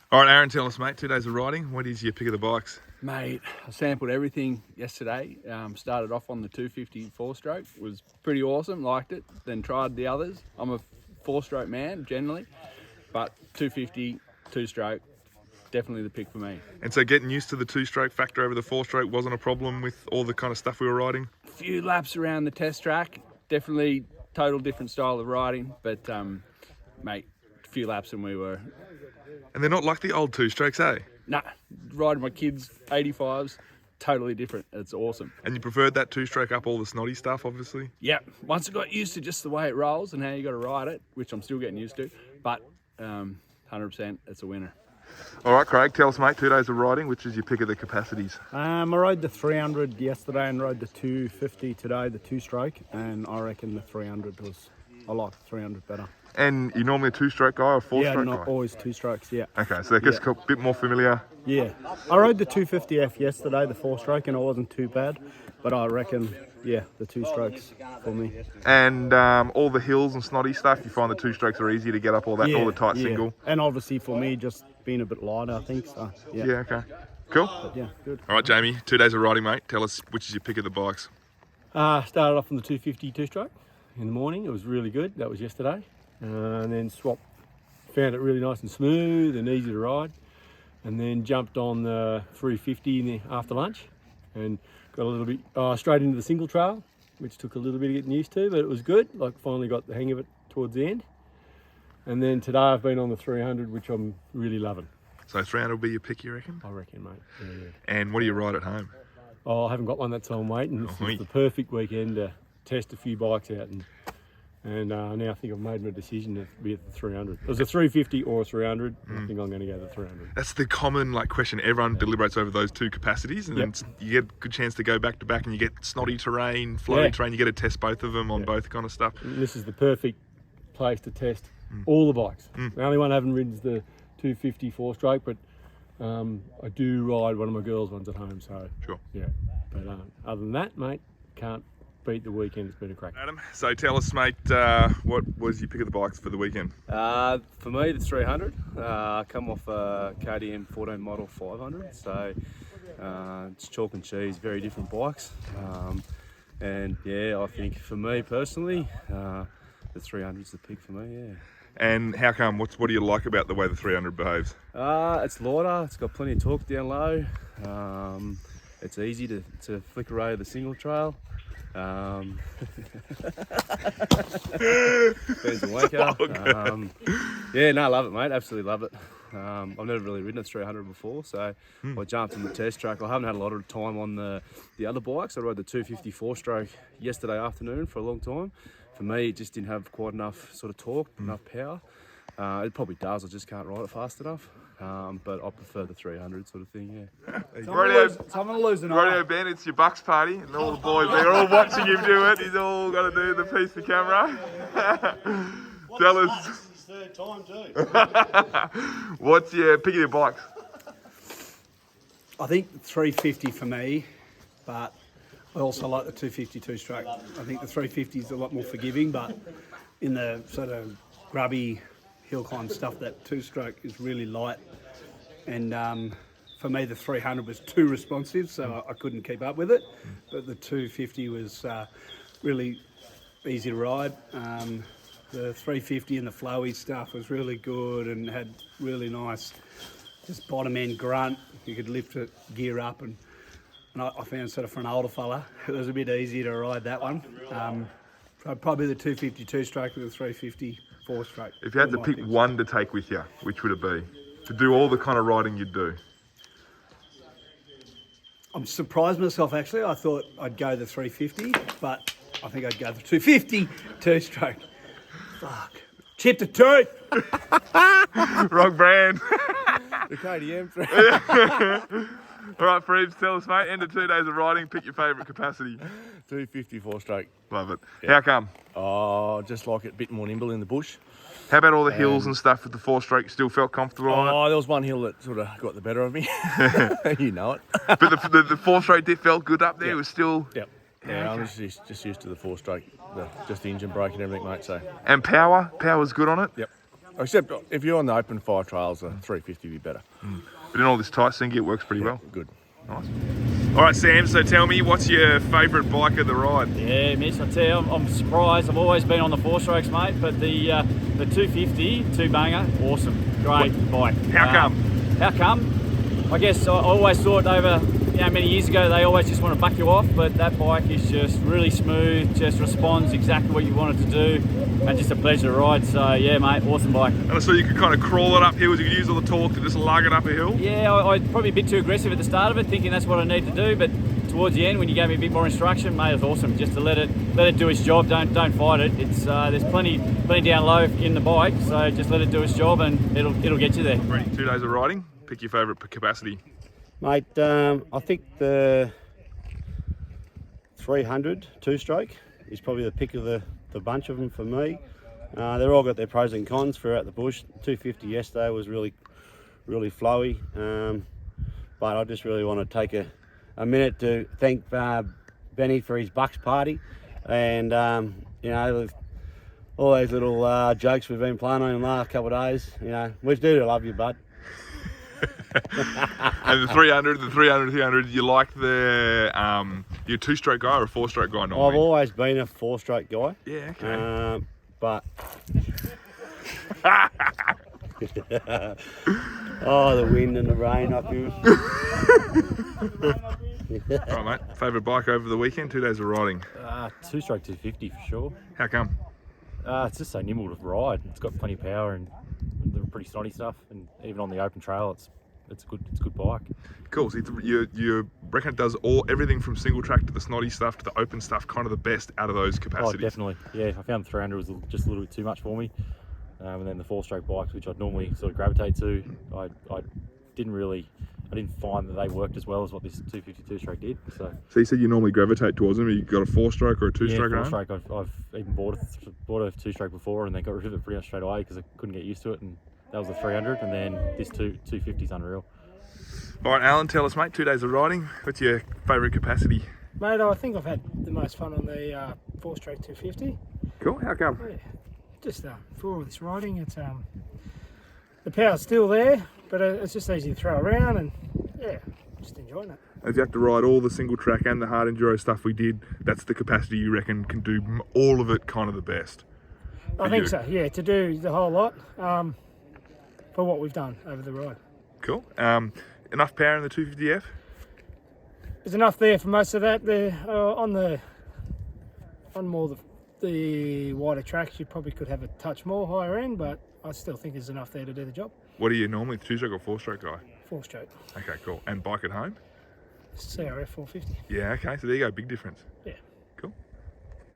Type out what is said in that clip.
All right, Aaron, tell us, mate, 2 days of riding. What is your pick of the bikes? Mate, I sampled everything yesterday. Started off on the 250 four-stroke. Was pretty awesome, liked it. Then tried the others. I'm a four-stroke man, generally. But 250, two-stroke, definitely the pick for me. And so getting used to the two-stroke factor over the four-stroke wasn't a problem with all the kind of stuff we were riding? A few laps around the test track. Definitely total different style of riding. But, mate, a few laps and we were... And they're not like the old two-strokes, eh? Nah, riding my kids' 85s, totally different. It's awesome. And you preferred that two-stroke up all the snotty stuff, obviously? Yeah, once I got used to just the way it rolls and how you got to ride it, which I'm still getting used to, but 100% it's a winner. All right, Craig, tell us, mate, 2 days of riding, which is your pick of the capacities? I rode the 300 yesterday and rode the 250 today, the two-stroke, and I reckon the 300 was, I like the 300 better. And you're normally a two-stroke guy or a four-stroke guy? Yeah, not always two strokes, yeah. Okay, so that gets a bit more familiar. Yeah. I rode the 250F yesterday, the four-stroke, and it wasn't too bad, but I reckon, yeah, the two strokes for me. And all the hills and snotty stuff, you find the two strokes are easier to get up all that, all the tight single? And obviously for me, just being a bit lighter, I think, so, yeah. Yeah, okay. Cool. But yeah, good. All right, Jamie, 2 days of riding, mate. Tell us which is your pick of the bikes. Started off on the 250 two-stroke in the morning. It was really good. That was yesterday. And then found it really nice and smooth and easy to ride. And then jumped on the 350 after lunch and got a little bit straight into the single trail, which took a little bit of getting used to, but it was good. Like finally got the hang of it towards the end. And then today I've been on the 300, which I'm really loving. So 300 will be your pick, you reckon? I reckon, mate. Yeah. And what do you ride at home? Oh, I haven't got one, that's why I'm waiting. This is the perfect weekend to test a few bikes out and now I think I've made my decision to be at the 300. It was a 350 or a 300. I think I'm going to go to the 300. That's the common question. Everyone deliberates over those two capacities, and then you get a good chance to go back to back, and you get snotty terrain, flowy terrain. You get to test both of them on both kind of stuff. And this is the perfect place to test all the bikes. The only one I haven't ridden is the 250 four-stroke, but I do ride one of my girls' ones at home. So sure. Yeah. But other than that, mate, can't beat the weekend. It's been a crack. Adam, so tell us, mate, what was your pick of the bikes for the weekend? For me, the 300. I come off a KTM 14 model 500, so it's chalk and cheese, very different bikes. And yeah, I think for me personally, the 300 is the pick for me. Yeah. And how come? What do you like about the way the 300 behaves? It's lighter. It's got plenty of torque down low. It's easy to flick away the single trail. Ben's a wanker. Yeah, no, I love it, mate. Absolutely love it. I've never really ridden a 300 before, so I jumped on the test track. I haven't had a lot of time on the other bikes. I rode the 254 stroke yesterday afternoon for a long time. For me, it just didn't have quite enough sort of torque, enough power. It probably does, I just can't ride it fast enough. But I prefer the 300 sort of thing, yeah. Someone losing Radio Ben, it's your Bucks party, and all the boys, they're all watching him do it. He's all got to do the piece for camera. Tell us. This is his third time too. What's your pick of your bikes? I think 350 for me, but I also like the 252 stroke. I think the 350 is a lot more forgiving, but in the sort of grubby hill climb stuff, that two-stroke is really light. And for me, the 300 was too responsive, so I couldn't keep up with it. But the 250 was really easy to ride. The 350 and the flowy stuff was really good and had really nice just bottom end grunt. You could lift it, gear up, and I found sort of for an older fella, it was a bit easier to ride that one. So probably the 252 stroke with the 350 four-stroke. If you had to pick one to take with you, which would it be? To do all the kind of riding you'd do? I'm surprised myself actually. I thought I'd go the 350, but I think I'd go the 250 two-stroke. Fuck. Chipped a tooth! Wrong brand. The KTM. All right, Freebs, tell us, mate, end of 2 days of riding, pick your favourite capacity. 254 stroke. Love it. Yeah. How come? Oh, just like it a bit more nimble in the bush. How about all the hills and stuff with the four-stroke? You still felt comfortable on it? Oh, there was one hill that sort of got the better of me. You know it. But the four-stroke dip felt good up there? It was still... Yep. Yeah, I'm just used to the four-stroke, just the engine brake and everything, mate, so... And power? Power's good on it? Yep. Except if you're on the open fire trails, a 350 would be better. But in all this tight thing, it works pretty well. Good. Nice. All right, Sam, so tell me, what's your favourite bike of the ride? Yeah, Mitch, I tell you, I'm surprised. I've always been on the 4-strokes, mate, but the 250, two-banger, awesome. Great bike. How come? How come? I guess I always thought over many years ago they always just want to buck you off, but that bike is just really smooth, just responds exactly what you want it to do, and just a pleasure to ride. So yeah, mate, awesome bike. And I saw you could kind of crawl it up hills, you could use all the torque to just lug it up a hill. Yeah, I probably a bit too aggressive at the start of it, thinking that's what I need to do, but towards the end when you gave me a bit more instruction, mate, it was awesome. Just to let it do its job, don't fight it. It's there's plenty down low in the bike, so just let it do its job and it'll get you there. Ready, 2 days of riding, pick your favourite capacity. Mate, I think the 300 two-stroke is probably the pick of the bunch of them for me. They're all got their pros and cons throughout the bush. 250 yesterday was really flowy, but I just really want to take a minute to thank Benny for his Bucks party, and you know, all those little jokes we've been playing on in the last couple of days. You know, we do love you, bud. And the 300, you like you're a 2-stroke guy or a 4-stroke guy normally? I've always been a 4-stroke guy. Yeah, okay. But oh, the wind and the rain up here. All right, mate. Favourite bike over the weekend? 2 days of riding. 2-stroke 250 for sure. How come? It's just so nimble to ride. It's got plenty of power and the pretty snotty stuff, and even on the open trail, it's a good bike. Cool. So you reckon it does everything from single track to the snotty stuff to the open stuff, kind of the best out of those capacities? Oh, definitely. Yeah, I found the 300 was just a little bit too much for me, and then the 4-stroke bikes, which I'd normally sort of gravitate to, I didn't find that they worked as well as what this 250 2-stroke did. So you said you normally gravitate towards them. You got a 4-stroke or a 2-stroke? Yeah, 4-stroke. I've even bought a 2-stroke before, and then got rid of it pretty much straight away because I couldn't get used to it. And that was the 300, and then this 250 is unreal. All right, Alan, tell us, mate. 2 days of riding. What's your favourite capacity? Mate, I think I've had the most fun on the 4-stroke 250. Cool. How come? Yeah, just for all this riding, it's the power's still there, but it's just easy to throw around, and yeah, just enjoying it. If you have to ride all the single track and the hard enduro stuff we did, that's the capacity you reckon can do all of it kind of the best? I think so, yeah, to do the whole lot for what we've done over the ride. Cool. Enough power in the 250F? There's enough there for most of that. On more the wider tracks, you probably could have a touch more higher end, but I still think there's enough there to do the job. What are you normally, 2-stroke or 4-stroke guy? 4-stroke. Okay, cool. And bike at home? CRF 450. Yeah, okay. So there you go. Big difference. Yeah.